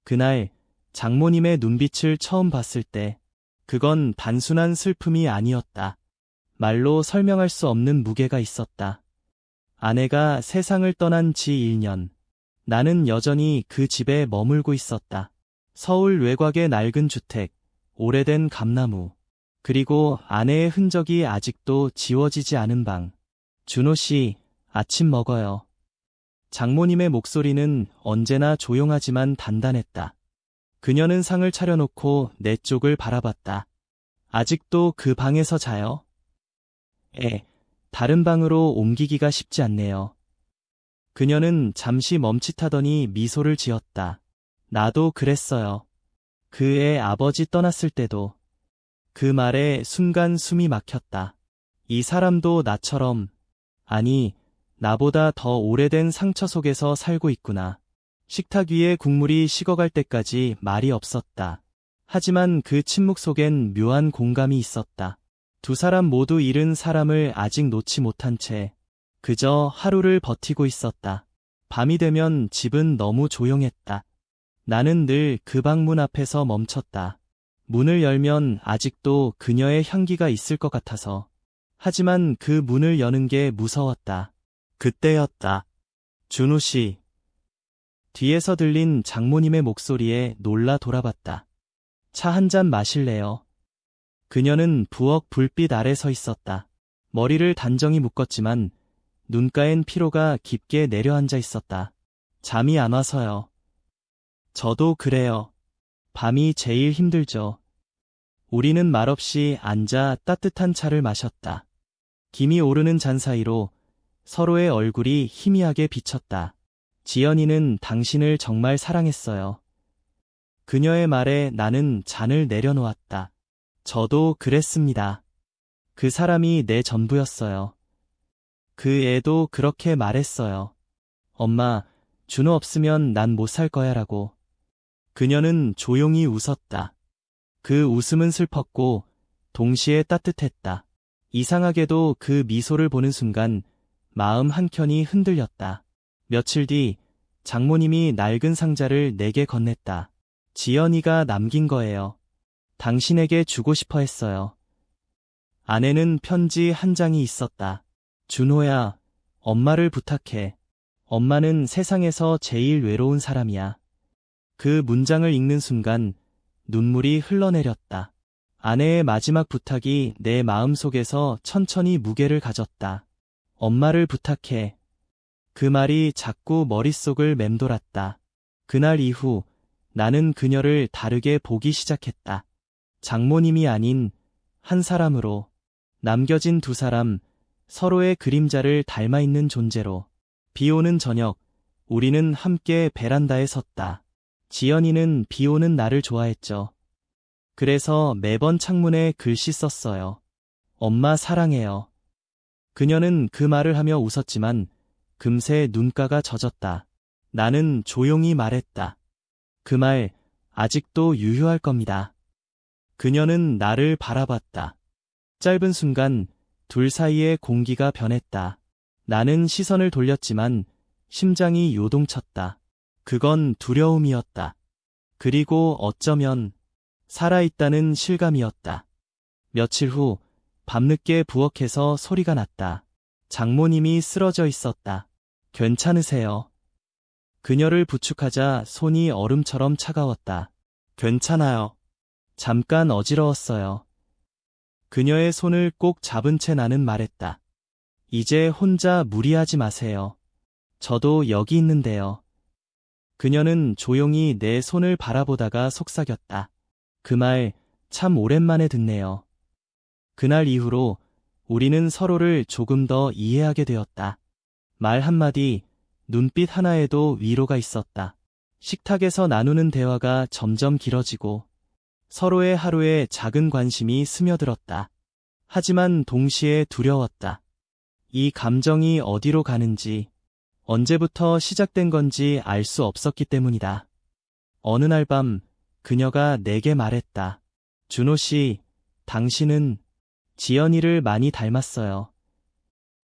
그날 장모님의 눈빛을 처음 봤을 때 그건 단순한 슬픔이 아니었다. 말로 설명할 수 없는 무게가 있었다. 아내가 세상을 떠난 지 1년. 나는 여전히 그 집에 머물고 있었다. 서울 외곽의 낡은 주택, 오래된 감나무, 그리고 아내의 흔적이 아직도 지워지지 않은 방. 준호 씨, 아침 먹어요. 장모님의 목소리는 언제나 조용하지만 단단했다. 그녀는 상을 차려놓고 내 쪽을 바라봤다. 아직도 그 방에서 자요? 다른 방으로 옮기기가 쉽지 않네요. 그녀는 잠시 멈칫하더니 미소를 지었다. 나도 그랬어요. 그의 아버지 떠났을 때도. 그 말에 순간 숨이 막혔다. 이 사람도 나처럼, 아니, 나보다 더 오래된 상처 속에서 살고 있구나. 식탁 위에 국물이 식어갈 때까지 말이 없었다. 하지만 그 침묵 속엔 묘한 공감이 있었다. 두 사람 모두 잃은 사람을 아직 놓지 못한 채 그저 하루를 버티고 있었다. 밤이 되면 집은 너무 조용했다. 나는 늘 그 방문 앞에서 멈췄다. 문을 열면 아직도 그녀의 향기가 있을 것 같아서. 하지만 그 문을 여는 게 무서웠다. 그때였다. 준호 씨. 뒤에서 들린 장모님의 목소리에 놀라 돌아봤다. 차 한 잔 마실래요? 그녀는 부엌 불빛 아래 서 있었다. 머리를 단정히 묶었지만 눈가엔 피로가 깊게 내려앉아 있었다. 잠이 안 와서요. 저도 그래요. 밤이 제일 힘들죠. 우리는 말없이 앉아 따뜻한 차를 마셨다. 김이 오르는 잔 사이로 서로의 얼굴이 희미하게 비쳤다. 지연이는 당신을 정말 사랑했어요. 그녀의 말에 나는 잔을 내려놓았다. 저도 그랬습니다. 그 사람이 내 전부였어요. 그 애도 그렇게 말했어요. 엄마, 준호 없으면 난 못 살 거야 라고. 그녀는 조용히 웃었다. 그 웃음은 슬펐고 동시에 따뜻했다. 이상하게도 그 미소를 보는 순간 마음 한켠이 흔들렸다. 며칠 뒤 장모님이 낡은 상자를 내게 건넸다. 지연이가 남긴 거예요. 당신에게 주고 싶어 했어요. 안에는 편지 한 장이 있었다. 준호야, 엄마를 부탁해. 엄마는 세상에서 제일 외로운 사람이야. 그 문장을 읽는 순간 눈물이 흘러내렸다. 아내의 마지막 부탁이 내 마음속에서 천천히 무게를 가졌다. 엄마를 부탁해. 그 말이 자꾸 머릿속을 맴돌았다. 그날 이후 나는 그녀를 다르게 보기 시작했다. 장모님이 아닌 한 사람으로, 남겨진 두 사람, 서로의 그림자를 닮아 있는 존재로. 비 오는 저녁, 우리는 함께 베란다에 섰다. 지연이는 비 오는 날을 좋아했죠. 그래서 매번 창문에 글씨 썼어요. 엄마 사랑해요. 그녀는 그 말을 하며 웃었지만 금세 눈가가 젖었다. 나는 조용히 말했다. 그 말 아직도 유효할 겁니다. 그녀는 나를 바라봤다. 짧은 순간 둘 사이의 공기가 변했다. 나는 시선을 돌렸지만 심장이 요동쳤다. 그건 두려움이었다. 그리고 어쩌면 살아있다는 실감이었다. 며칠 후 밤늦게 부엌에서 소리가 났다. 장모님이 쓰러져 있었다. 괜찮으세요? 그녀를 부축하자 손이 얼음처럼 차가웠다. 괜찮아요. 잠깐 어지러웠어요. 그녀의 손을 꼭 잡은 채 나는 말했다. 이제 혼자 무리하지 마세요. 저도 여기 있는데요. 그녀는 조용히 내 손을 바라보다가 속삭였다. 그 말 참 오랜만에 듣네요. 그날 이후로 우리는 서로를 조금 더 이해하게 되었다. 말 한마디, 눈빛 하나에도 위로가 있었다. 식탁에서 나누는 대화가 점점 길어지고 서로의 하루에 작은 관심이 스며들었다. 하지만 동시에 두려웠다. 이 감정이 어디로 가는지, 언제부터 시작된 건지 알 수 없었기 때문이다. 어느 날 밤 그녀가 내게 말했다. 준호 씨, 당신은 지연이를 많이 닮았어요.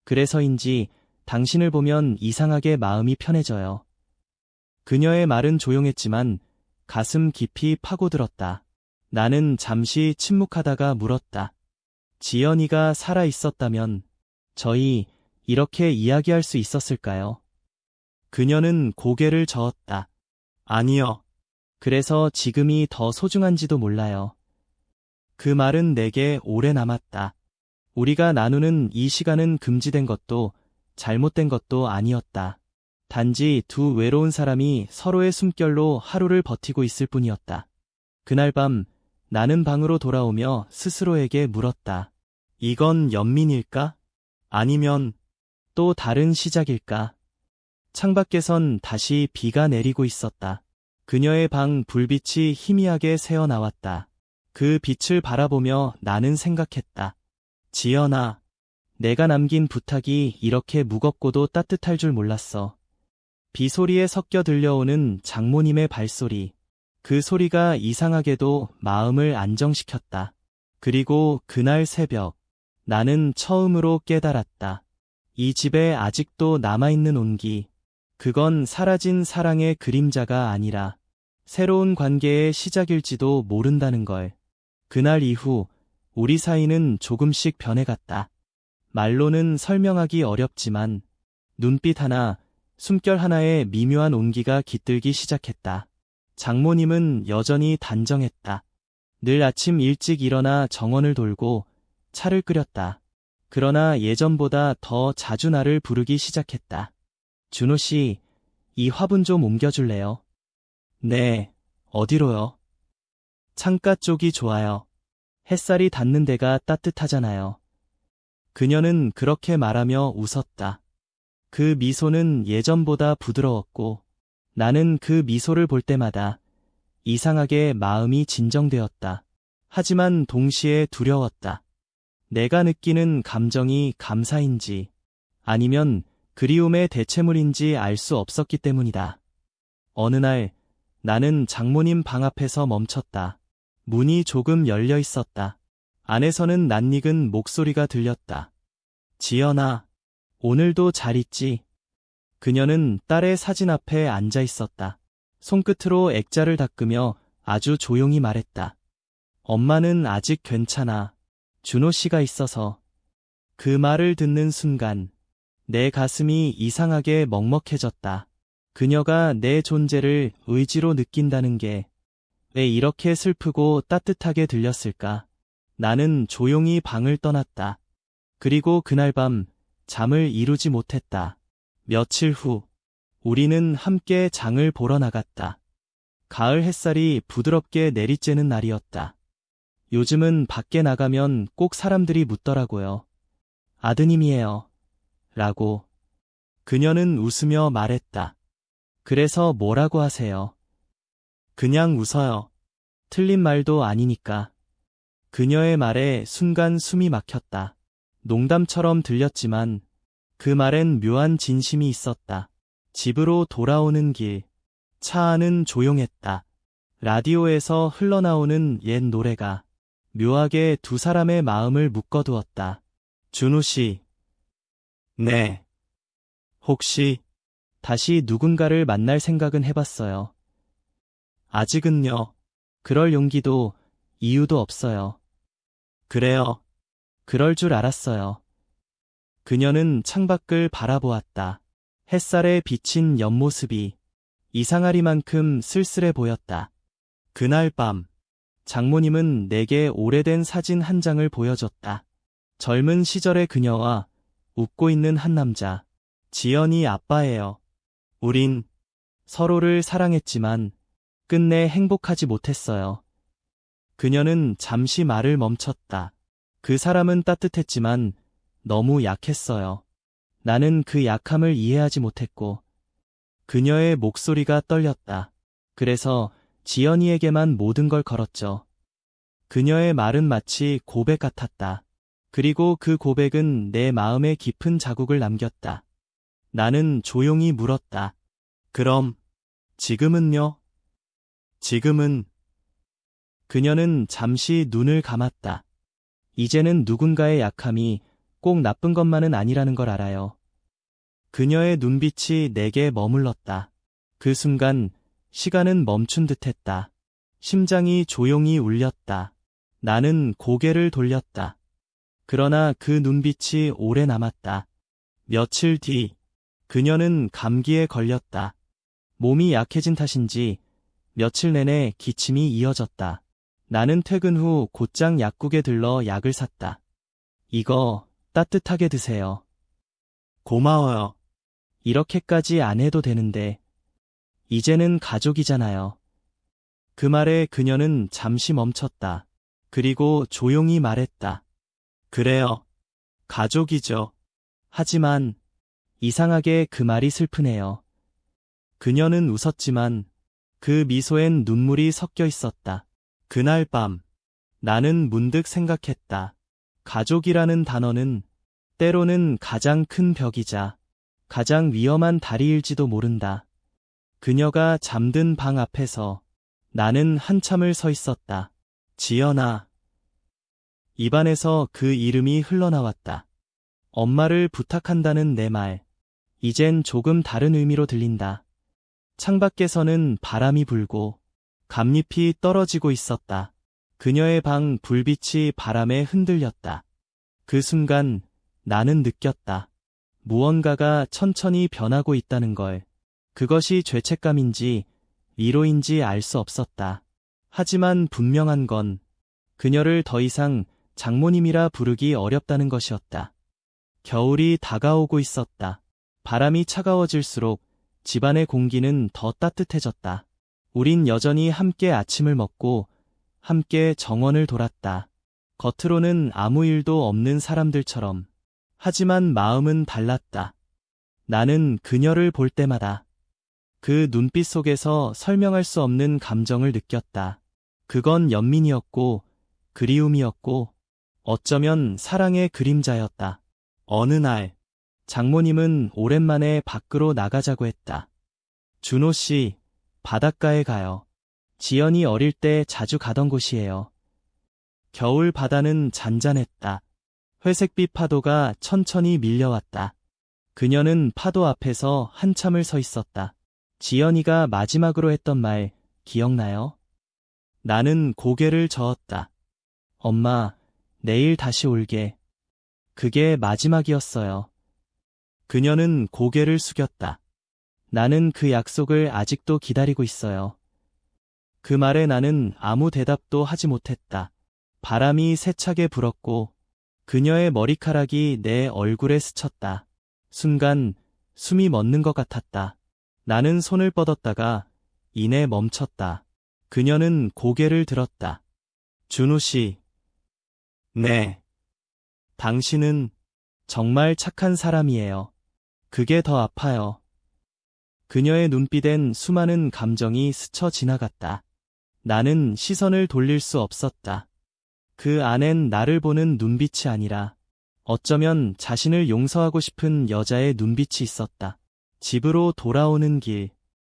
그래서인지 당신을 보면 이상하게 마음이 편해져요. 그녀의 말은 조용했지만 가슴 깊이 파고들었다. 나는 잠시 침묵하다가 물었다. 지연이가 살아 있었다면 저희 이렇게 이야기할 수 있었을까요? 그녀는 고개를 저었다. 아니요. 그래서 지금이 더 소중한지도 몰라요. 그 말은 내게 오래 남았다. 우리가 나누는 이 시간은 금지된 것도 잘못된 것도 아니었다. 단지 두 외로운 사람이 서로의 숨결로 하루를 버티고 있을 뿐이었다. 그날 밤 나는 방으로 돌아오며 스스로에게 물었다. 이건 연민일까? 아니면 또 다른 시작일까? 창밖에선 다시 비가 내리고 있었다. 그녀의 방 불빛이 희미하게 새어나왔다. 그 빛을 바라보며 나는 생각했다. 지연아, 내가 남긴 부탁이 이렇게 무겁고도 따뜻할 줄 몰랐어. 비 소리에 섞여 들려오는 장모님의 발소리. 그 소리가 이상하게도 마음을 안정시켰다. 그리고 그날 새벽, 나는 처음으로 깨달았다. 이 집에 아직도 남아있는 온기. 그건 사라진 사랑의 그림자가 아니라 새로운 관계의 시작일지도 모른다는 걸. 그날 이후 우리 사이는 조금씩 변해갔다. 말로는 설명하기 어렵지만 눈빛 하나, 숨결 하나에 미묘한 온기가 깃들기 시작했다. 장모님은 여전히 단정했다. 늘 아침 일찍 일어나 정원을 돌고 차를 끓였다. 그러나 예전보다 더 자주 나를 부르기 시작했다. 준호 씨, 이 화분 좀 옮겨줄래요? 네, 어디로요? 창가 쪽이 좋아요. 햇살이 닿는 데가 따뜻하잖아요. 그녀는 그렇게 말하며 웃었다. 그 미소는 예전보다 부드러웠고 나는 그 미소를 볼 때마다 이상하게 마음이 진정되었다. 하지만 동시에 두려웠다. 내가 느끼는 감정이 감사인지 아니면 그리움의 대체물인지 알 수 없었기 때문이다. 어느 날 나는 장모님 방 앞에서 멈췄다. 문이 조금 열려 있었다. 안에서는 낯익은 목소리가 들렸다. 지연아, 오늘도 잘 있지? 그녀는 딸의 사진 앞에 앉아 있었다. 손끝으로 액자를 닦으며 아주 조용히 말했다. 엄마는 아직 괜찮아. 준호 씨가 있어서. 그 말을 듣는 순간 내 가슴이 이상하게 먹먹해졌다. 그녀가 내 존재를 의지로 느낀다는 게 왜 이렇게 슬프고 따뜻하게 들렸을까? 나는 조용히 방을 떠났다. 그리고 그날 밤 잠을 이루지 못했다. 며칠 후 우리는 함께 장을 보러 나갔다. 가을 햇살이 부드럽게 내리쬐는 날이었다. 요즘은 밖에 나가면 꼭 사람들이 묻더라고요. 아드님이에요. 라고. 그녀는 웃으며 말했다. 그래서 뭐라고 하세요? 그냥 웃어요. 틀린 말도 아니니까. 그녀의 말에 순간 숨이 막혔다. 농담처럼 들렸지만 그 말엔 묘한 진심이 있었다. 집으로 돌아오는 길. 차 안은 조용했다. 라디오에서 흘러나오는 옛 노래가 묘하게 두 사람의 마음을 묶어두었다. 준호 씨. 네. 혹시 다시 누군가를 만날 생각은 해봤어요? 아직은요. 그럴 용기도 이유도 없어요. 그래요. 그럴 줄 알았어요. 그녀는 창밖을 바라보았다. 햇살에 비친 옆모습이 이상하리만큼 쓸쓸해 보였다. 그날 밤, 장모님은 내게 오래된 사진 한 장을 보여줬다. 젊은 시절의 그녀와 웃고 있는 한 남자. 지연이 아빠예요. 우린 서로를 사랑했지만 끝내 행복하지 못했어요. 그녀는 잠시 말을 멈췄다. 그 사람은 따뜻했지만 너무 약했어요. 나는 그 약함을 이해하지 못했고 그녀의 목소리가 떨렸다. 그래서 지연이에게만 모든 걸 걸었죠. 그녀의 말은 마치 고백 같았다. 그리고 그 고백은 내 마음에 깊은 자국을 남겼다. 나는 조용히 물었다. 그럼 지금은요? 지금은. 그녀는 잠시 눈을 감았다. 이제는 누군가의 약함이 꼭 나쁜 것만은 아니라는 걸 알아요. 그녀의 눈빛이 내게 머물렀다. 그 순간 시간은 멈춘 듯했다. 심장이 조용히 울렸다. 나는 고개를 돌렸다. 그러나 그 눈빛이 오래 남았다. 며칠 뒤, 그녀는 감기에 걸렸다. 몸이 약해진 탓인지 며칠 내내 기침이 이어졌다. 나는 퇴근 후 곧장 약국에 들러 약을 샀다. 이거 따뜻하게 드세요. 고마워요. 이렇게까지 안 해도 되는데. 이제는 가족이잖아요. 그 말에 그녀는 잠시 멈췄다. 그리고 조용히 말했다. 그래요. 가족이죠. 하지만 이상하게 그 말이 슬프네요. 그녀는 웃었지만 그 미소엔 눈물이 섞여 있었다. 그날 밤 나는 문득 생각했다. 가족이라는 단어는 때로는 가장 큰 벽이자 가장 위험한 다리일지도 모른다. 그녀가 잠든 방 앞에서 나는 한참을 서 있었다. 지연아. 입안에서 그 이름이 흘러나왔다. 엄마를 부탁한다는 내 말. 이젠 조금 다른 의미로 들린다. 창밖에서는 바람이 불고 감잎이 떨어지고 있었다. 그녀의 방 불빛이 바람에 흔들렸다. 그 순간 나는 느꼈다. 무언가가 천천히 변하고 있다는 걸. 그것이 죄책감인지 위로인지 알 수 없었다. 하지만 분명한 건 그녀를 더 이상 장모님이라 부르기 어렵다는 것이었다. 겨울이 다가오고 있었다. 바람이 차가워질수록 집안의 공기는 더 따뜻해졌다. 우린 여전히 함께 아침을 먹고 함께 정원을 돌았다. 겉으로는 아무 일도 없는 사람들처럼. 하지만 마음은 달랐다. 나는 그녀를 볼 때마다 그 눈빛 속에서 설명할 수 없는 감정을 느꼈다. 그건 연민이었고 그리움이었고 어쩌면 사랑의 그림자였다. 어느 날 장모님은 오랜만에 밖으로 나가자고 했다. 준호 씨, 바닷가에 가요. 지연이 어릴 때 자주 가던 곳이에요. 겨울 바다는 잔잔했다. 회색빛 파도가 천천히 밀려왔다. 그녀는 파도 앞에서 한참을 서 있었다. 지연이가 마지막으로 했던 말 기억나요? 나는 고개를 저었다. 엄마, 내일 다시 올게. 그게 마지막이었어요. 그녀는 고개를 숙였다. 나는 그 약속을 아직도 기다리고 있어요. 그 말에 나는 아무 대답도 하지 못했다. 바람이 세차게 불었고 그녀의 머리카락이 내 얼굴에 스쳤다. 순간 숨이 멎는 것 같았다. 나는 손을 뻗었다가 이내 멈췄다. 그녀는 고개를 들었다. 준호 씨. 네. 당신은 정말 착한 사람이에요. 그게 더 아파요. 그녀의 눈빛엔 수많은 감정이 스쳐 지나갔다. 나는 시선을 돌릴 수 없었다. 그 안엔 나를 보는 눈빛이 아니라 어쩌면 자신을 용서하고 싶은 여자의 눈빛이 있었다. 집으로 돌아오는 길.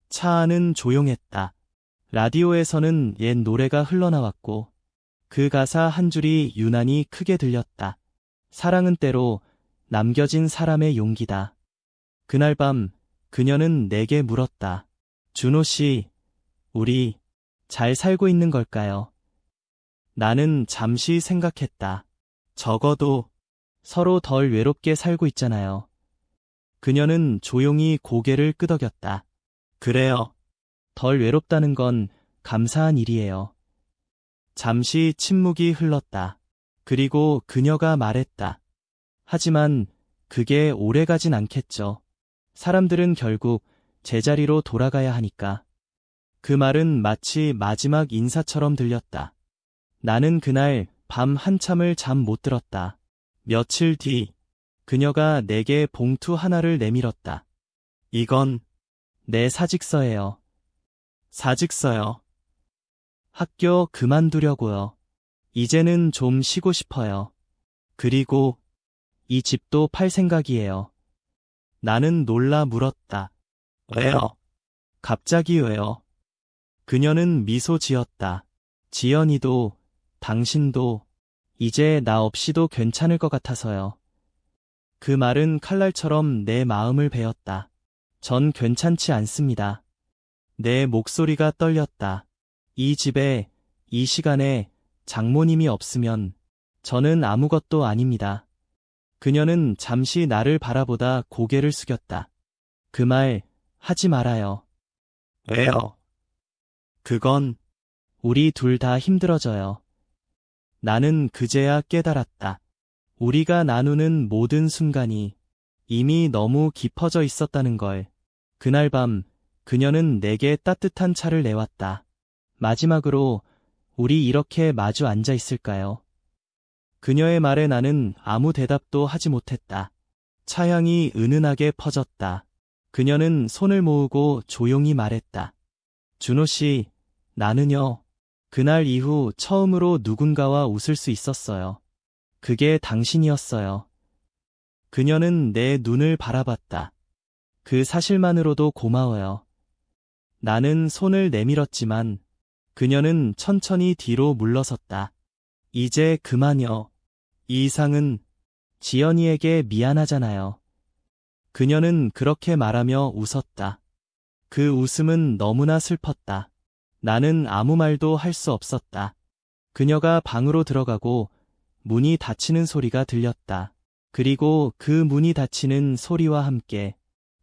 차 안은 조용했다. 라디오에서는 옛 노래가 흘러나왔고 그 가사 한 줄이 유난히 크게 들렸다. 사랑은 때로 남겨진 사람의 용기다. 그날 밤 그녀는 내게 물었다. 준호 씨, 우리 잘 살고 있는 걸까요? 나는 잠시 생각했다. 적어도 서로 덜 외롭게 살고 있잖아요. 그녀는 조용히 고개를 끄덕였다. 그래요. 덜 외롭다는 건 감사한 일이에요. 잠시 침묵이 흘렀다. 그리고 그녀가 말했다. 하지만 그게 오래가진 않겠죠. 사람들은 결국 제자리로 돌아가야 하니까. 그 말은 마치 마지막 인사처럼 들렸다. 나는 그날 밤 한참을 잠 못 들었다. 며칠 뒤 그녀가 내게 봉투 하나를 내밀었다. 이건 내 사직서예요. 사직서요. 학교 그만두려고요. 이제는 좀 쉬고 싶어요. 그리고 이 집도 팔 생각이에요. 나는 놀라 물었다. 왜요? 갑자기 왜요? 그녀는 미소 지었다. 지연이도 당신도 이제 나 없이도 괜찮을 것 같아서요. 그 말은 칼날처럼 내 마음을 베었다. 전 괜찮지 않습니다. 내 목소리가 떨렸다. 이 집에, 이 시간에 장모님이 없으면 저는 아무것도 아닙니다. 그녀는 잠시 나를 바라보다 고개를 숙였다. 그 말 하지 말아요. 왜요? 그건 우리 둘 다 힘들어져요. 나는 그제야 깨달았다. 우리가 나누는 모든 순간이 이미 너무 깊어져 있었다는 걸. 그날 밤 그녀는 내게 따뜻한 차를 내왔다. 마지막으로 우리 이렇게 마주 앉아 있을까요? 그녀의 말에 나는 아무 대답도 하지 못했다. 차향이 은은하게 퍼졌다. 그녀는 손을 모으고 조용히 말했다. 준호 씨, 나는요. 그날 이후 처음으로 누군가와 웃을 수 있었어요. 그게 당신이었어요. 그녀는 내 눈을 바라봤다. 그 사실만으로도 고마워요. 나는 손을 내밀었지만 그녀는 천천히 뒤로 물러섰다. 이제 그만요. 이 이상은 지연이에게 미안하잖아요. 그녀는 그렇게 말하며 웃었다. 그 웃음은 너무나 슬펐다. 나는 아무 말도 할 수 없었다. 그녀가 방으로 들어가고 문이 닫히는 소리가 들렸다. 그리고 그 문이 닫히는 소리와 함께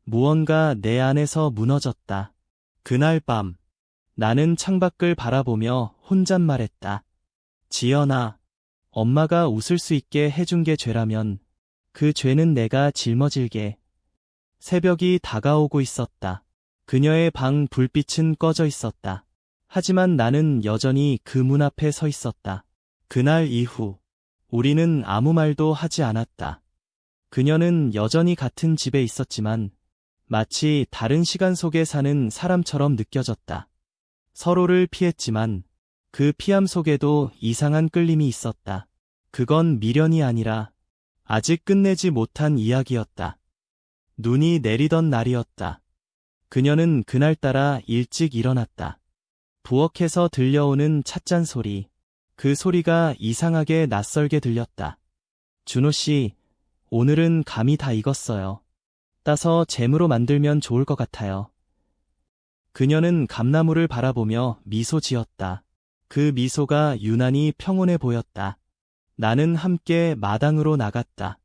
무언가 내 안에서 무너졌다. 그날 밤 나는 창밖을 바라보며 혼잣말했다. 지연아, 엄마가 웃을 수 있게 해준 게 죄라면 그 죄는 내가 짊어질게. 새벽이 다가오고 있었다. 그녀의 방 불빛은 꺼져 있었다. 하지만 나는 여전히 그 문 앞에 서 있었다. 그날 이후 우리는 아무 말도 하지 않았다. 그녀는 여전히 같은 집에 있었지만 마치 다른 시간 속에 사는 사람처럼 느껴졌다. 서로를 피했지만 그 피함 속에도 이상한 끌림이 있었다. 그건 미련이 아니라 아직 끝내지 못한 이야기였다. 눈이 내리던 날이었다. 그녀는 그날따라 일찍 일어났다. 부엌에서 들려오는 찻잔 소리, 그 소리가 이상하게 낯설게 들렸다. 준호 씨, 오늘은 감이 다 익었어요. 따서 잼으로 만들면 좋을 것 같아요. 그녀는 감나무를 바라보며 미소 지었다. 그 미소가 유난히 평온해 보였다. 나는 함께 마당으로 나갔다.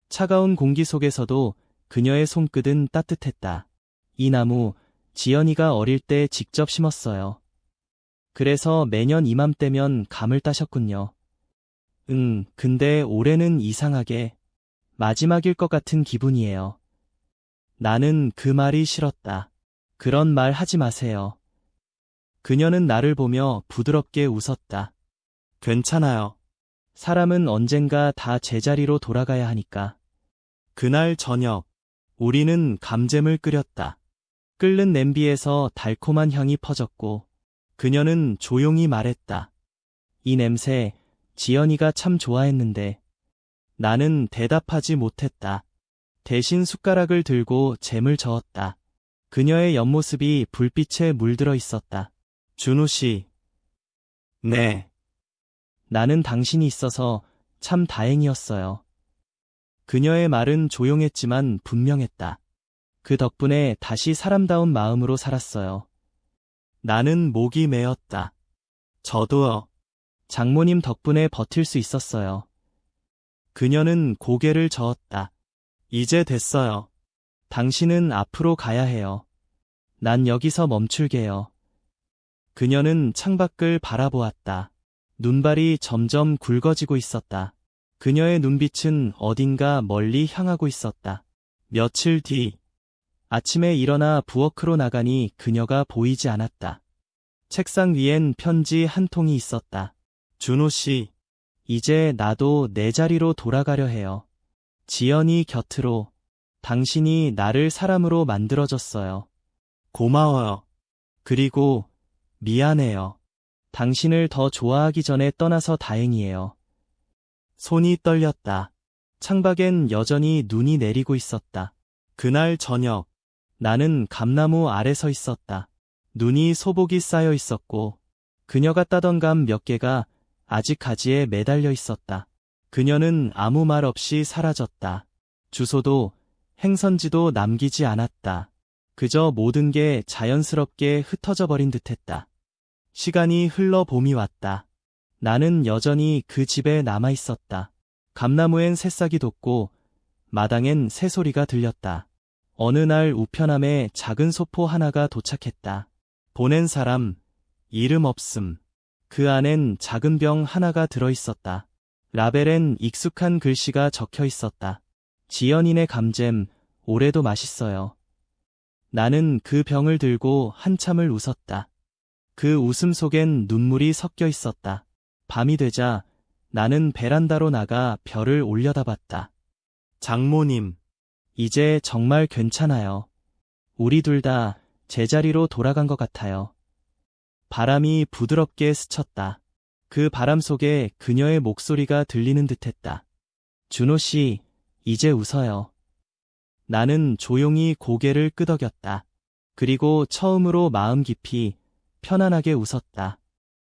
차가운 공기 속에서도 그녀의 손끝은 따뜻했다. 이 나무, 지연이가 어릴 때 직접 심었어요. 그래서 매년 이맘때면 감을 따셨군요. 근데 올해는 이상하게 마지막일 것 같은 기분이에요. 나는 그 말이 싫었다. 그런 말 하지 마세요. 그녀는 나를 보며 부드럽게 웃었다. 괜찮아요. 사람은 언젠가 다 제자리로 돌아가야 하니까. 그날 저녁, 우리는 감잼을 끓였다. 끓는 냄비에서 달콤한 향이 퍼졌고, 그녀는 조용히 말했다. 이 냄새, 지연이가 참 좋아했는데. 나는 대답하지 못했다. 대신 숟가락을 들고 잼을 저었다. 그녀의 옆모습이 불빛에 물들어 있었다. 준호 씨. 네. 나는 당신이 있어서 참 다행이었어요. 그녀의 말은 조용했지만 분명했다. 그 덕분에 다시 사람다운 마음으로 살았어요. 나는 목이 메었다. 저도요. 장모님 덕분에 버틸 수 있었어요. 그녀는 고개를 저었다. 이제 됐어요. 당신은 앞으로 가야 해요. 난 여기서 멈출게요. 그녀는 창밖을 바라보았다. 눈발이 점점 굵어지고 있었다. 그녀의 눈빛은 어딘가 멀리 향하고 있었다. 며칠 뒤, 아침에 일어나 부엌으로 나가니 그녀가 보이지 않았다. 책상 위엔 편지 한 통이 있었다. 준호 씨, 이제 나도 내 자리로 돌아가려 해요. 지연이 곁으로. 당신이 나를 사람으로 만들어줬어요. 고마워요. 그리고 미안해요. 당신을 더 좋아하기 전에 떠나서 다행이에요. 손이 떨렸다. 창밖엔 여전히 눈이 내리고 있었다. 그날 저녁, 나는 감나무 아래 서 있었다. 눈이 소복이 쌓여 있었고, 그녀가 따던 감 몇 개가 아직 가지에 매달려 있었다. 그녀는 아무 말 없이 사라졌다. 주소도 행선지도 남기지 않았다. 그저 모든 게 자연스럽게 흩어져 버린 듯했다. 시간이 흘러 봄이 왔다. 나는 여전히 그 집에 남아 있었다. 감나무엔 새싹이 돋고 마당엔 새소리가 들렸다. 어느 날 우편함에 작은 소포 하나가 도착했다. 보낸 사람, 이름 없음. 그 안엔 작은 병 하나가 들어 있었다. 라벨엔 익숙한 글씨가 적혀 있었다. 지연인의 감잼, 올해도 맛있어요. 나는 그 병을 들고 한참을 웃었다. 그 웃음 속엔 눈물이 섞여 있었다. 밤이 되자 나는 베란다로 나가 별을 올려다봤다. 장모님, 이제 정말 괜찮아요. 우리 둘 다 제자리로 돌아간 것 같아요. 바람이 부드럽게 스쳤다. 그 바람 속에 그녀의 목소리가 들리는 듯했다. 준호 씨, 이제 웃어요. 나는 조용히 고개를 끄덕였다. 그리고 처음으로 마음 깊이 편안하게 웃었다.